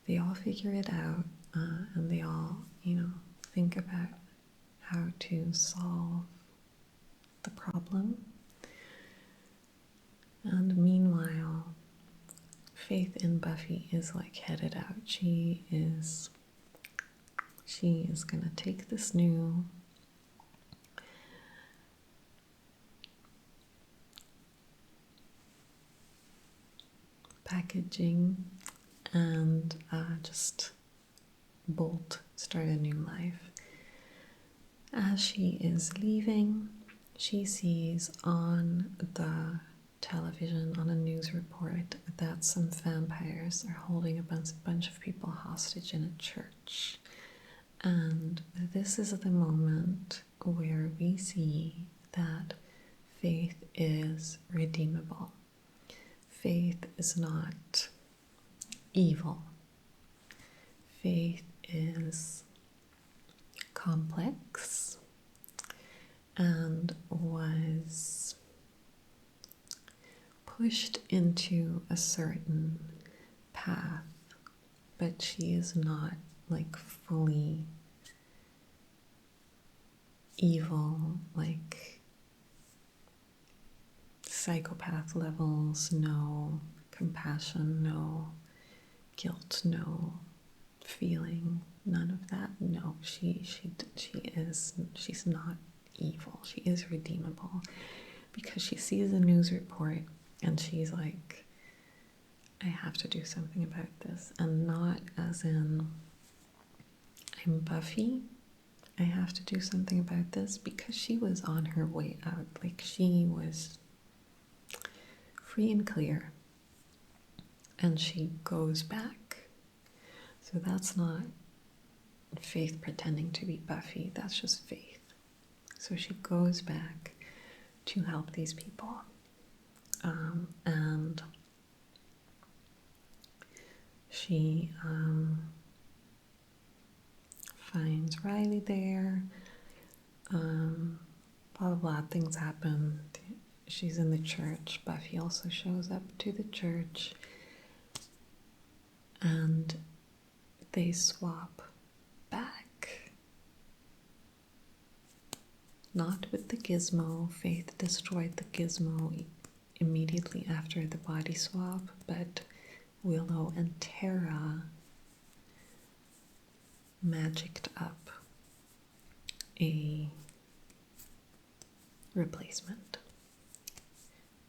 they all figure it out, and they all, think about how to solve the problem. And meanwhile, Faith in Buffy is like headed out. She is gonna take this new packaging and just start a new life. As she is leaving, she sees on the television, on a news report, that some vampires are holding a bunch of people hostage in a church. And this is the moment where we see that Faith is redeemable. Faith is not evil. Faith is complex and was pushed into a certain path, but she is not like fully evil, like psychopath levels, no compassion, no guilt, no feeling, none of that. No, she's not evil. She is redeemable because she sees a news report and she's like, I have to do something about this. And not as in, I'm Buffy, I have to do something about this, because she was on her way out. Like, she was free and clear, and she goes back. So that's not Faith pretending to be Buffy, that's just Faith. So she goes back to help these people. And she finds Riley there. Blah, blah, blah, things happen. She's in the church. Buffy also shows up to the church. And they swap back. Not with the gizmo. Faith destroyed the gizmo immediately after the body swap, but Willow and Tara magicked up a replacement.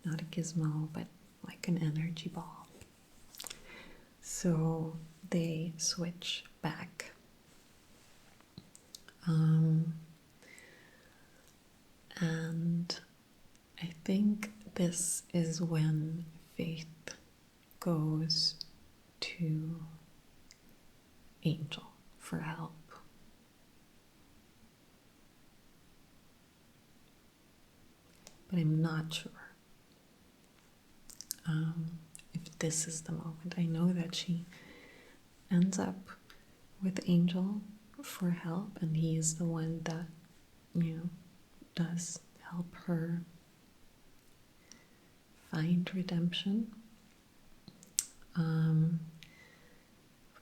Not a gizmo, but like an energy ball. So they switch back. And I think this is when Faith goes to Angel for help. But I'm not sure if this is the moment. I know that she ends up with Angel for help, and he is the one that, does help her find redemption.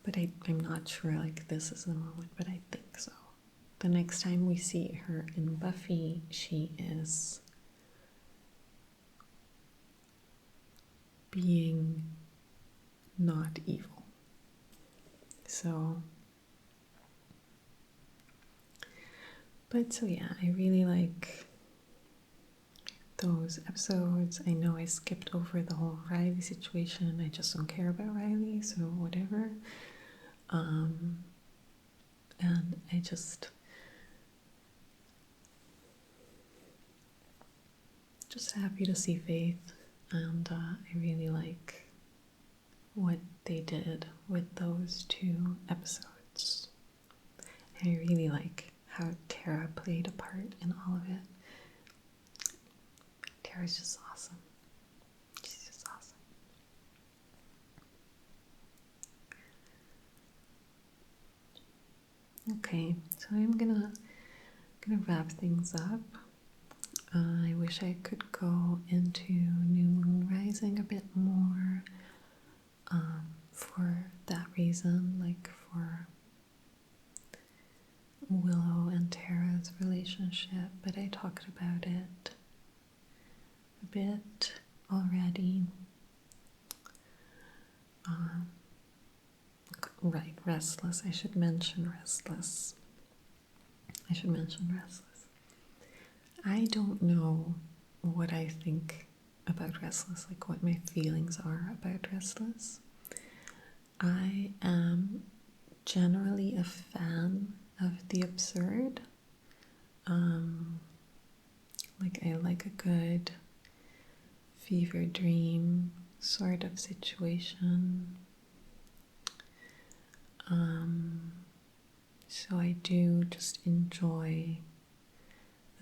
But I'm not sure, like, this is the moment, but I think so. The next time we see her in Buffy, she is being not evil. So yeah, I really like those episodes. I know I skipped over the whole Riley situation. I just don't care about Riley, so whatever. And I just happy to see Faith. and I really like what they did with those 2 episodes. And I really like how Tara played a part in all of it. Tara's just awesome. She's just awesome. Okay, so I'm gonna wrap things up. I wish I could go into New Moon Rising a bit more for that reason, like for Willow and Tara's relationship, but I talked about it a bit already. Right, Restless. I should mention Restless. I don't know what I think about Restless, like what my feelings are about Restless. I am generally a fan of the absurd. Like I like a good fever dream sort of situation. So I do just enjoy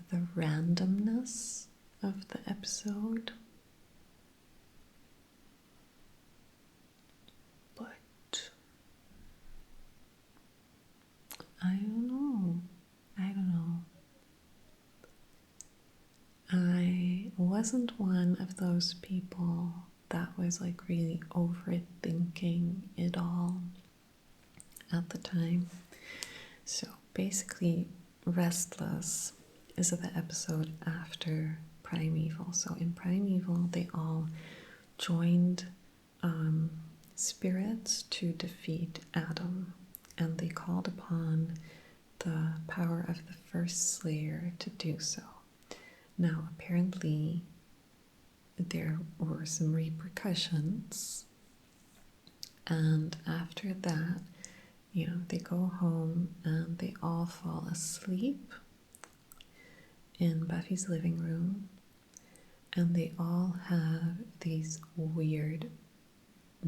the randomness of the episode. But I don't know. I wasn't one of those people that was like really overthinking it all at the time. So basically, Restless is the episode after Primeval. So in Primeval, they all joined spirits to defeat Adam, and they called upon the power of the first Slayer to do so. Now, apparently, there were some repercussions, and after that, they go home and they all fall asleep in Buffy's living room, and they all have these weird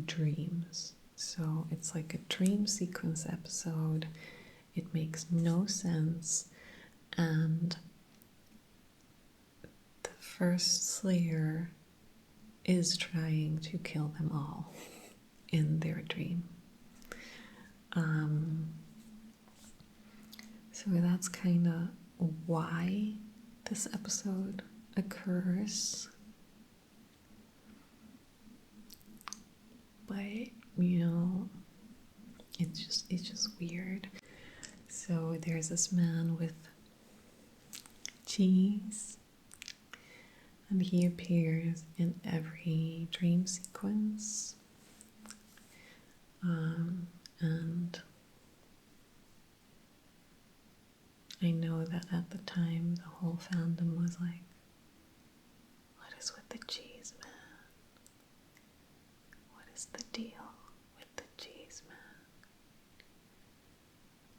dreams. So it's like a dream sequence episode. It makes no sense, and the first Slayer is trying to kill them all in their dream. So that's kind of why this episode occurs. But it's just weird. So there's this man with cheese, and he appears in every dream sequence. And I know that at the time the whole fandom was like, what is with the cheese man? What is the deal with the cheese man?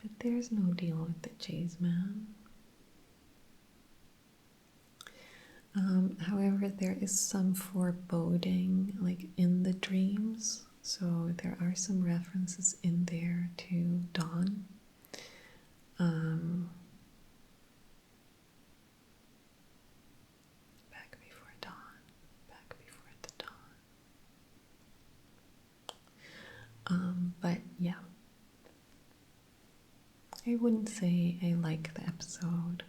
But there's no deal with the cheese man. However, there is some foreboding, like in the dreams. So there are some references in there to Dawn. Back before dawn, back before the dawn. But yeah, I wouldn't say I like the episode.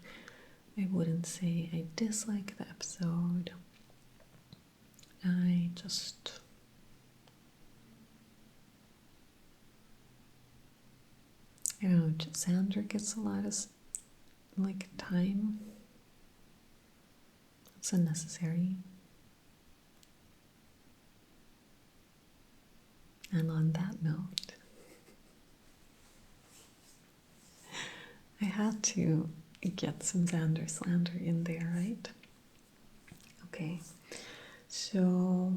I wouldn't say I dislike the episode. I don't know, Sandra gets a lot of time. It's unnecessary. And on that note, I had to get some Xander slander in there, right? Okay, so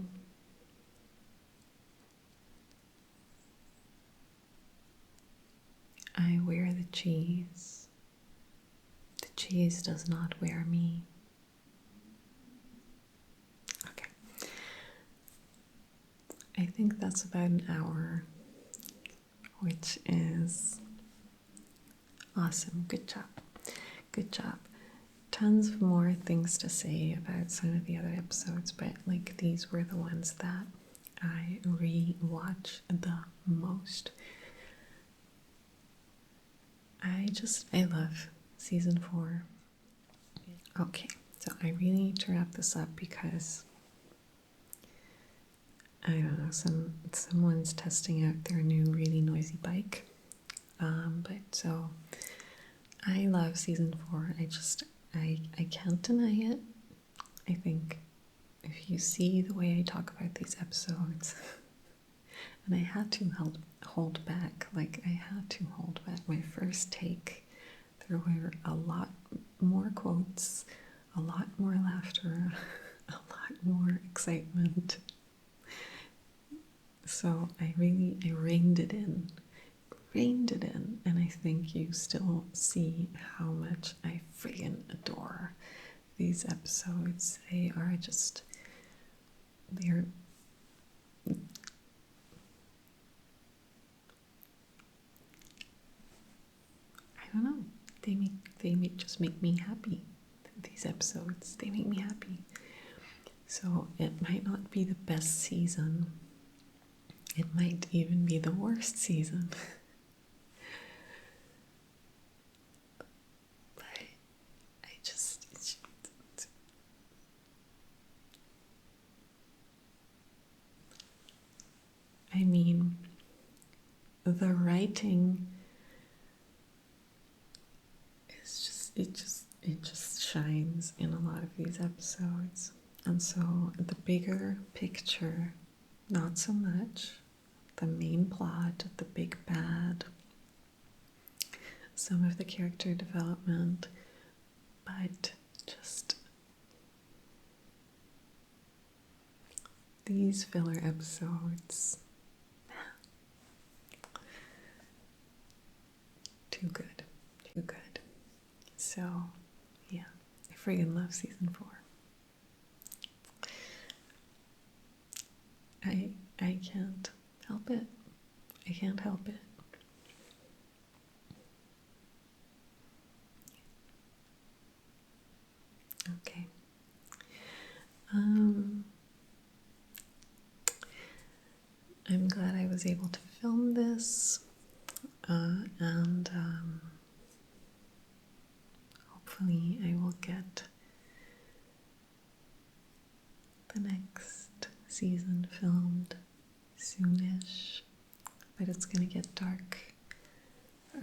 I wear the cheese. The cheese does not wear me. Okay, I think that's about an hour, which is awesome. Good job. Good job. Tons of more things to say about some of the other episodes, but like these were the ones that I re-watch the most. I love season 4. Okay, so I really need to wrap this up because I don't know, someone's testing out their new really noisy bike. But so I love season 4. I can't deny it. I think if you see the way I talk about these episodes, and I had to hold back, like I had to hold back my first take. There were a lot more quotes, a lot more laughter, a lot more excitement. So I reined it in, and I think you still see how much I friggin' adore these episodes. They're, I don't know, just make me happy. These episodes, they make me happy. So it might not be the best season. It might even be the worst season. But I mean, the writing is it just shines in a lot of these episodes. And so the bigger picture, not so much. The main plot, the big bad, some of the character development, but just these filler episodes. Too good. So, yeah, I friggin' love season 4. I can't help it. I can't help it. Okay. I'm glad I was able to film this, and hopefully I will get the next season filmed soonish, but it's gonna get dark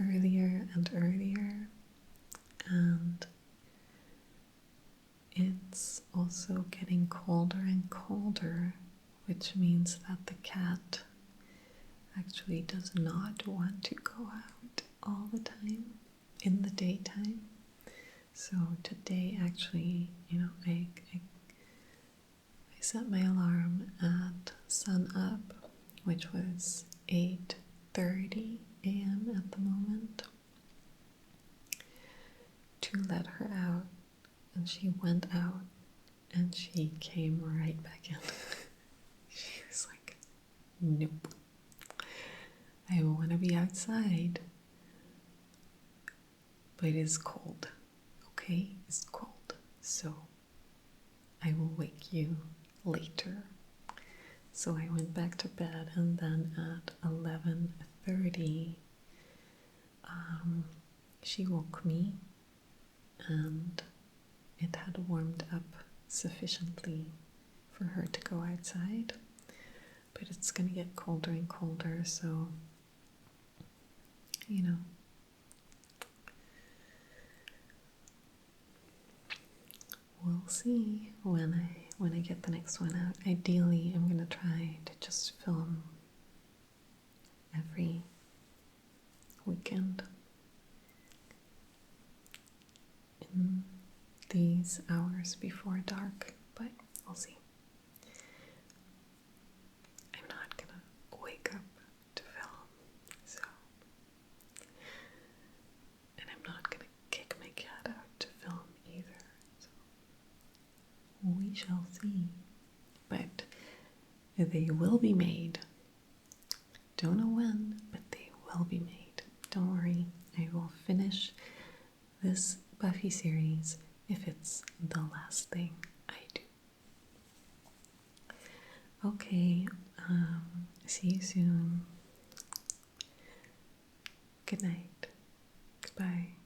earlier and earlier, and it's also getting colder and colder, which means that the cat actually does not want to go out all the time in the daytime. So today actually, I set my alarm at sun up, which was 8:30 a.m. at the moment, to let her out, and she went out and she came right back in. She was like, nope, I want to be outside, but it is cold, okay? It's cold, so I will wake you later. So I went back to bed, and then at 11:30 she woke me, and it had warmed up sufficiently for her to go outside, but it's gonna get colder and colder, so we'll see when I get the next one out. Ideally, I'm gonna try to just film every weekend in these hours before dark, but we'll see. I'm not gonna wake up to film, so, and I'm not gonna kick my cat out to film either, so we shall see. But They will be made. Don't know when, but they will be made. Don't worry, I will finish this Buffy series if it's the last thing I do. Okay, see you soon. Good night. Goodbye.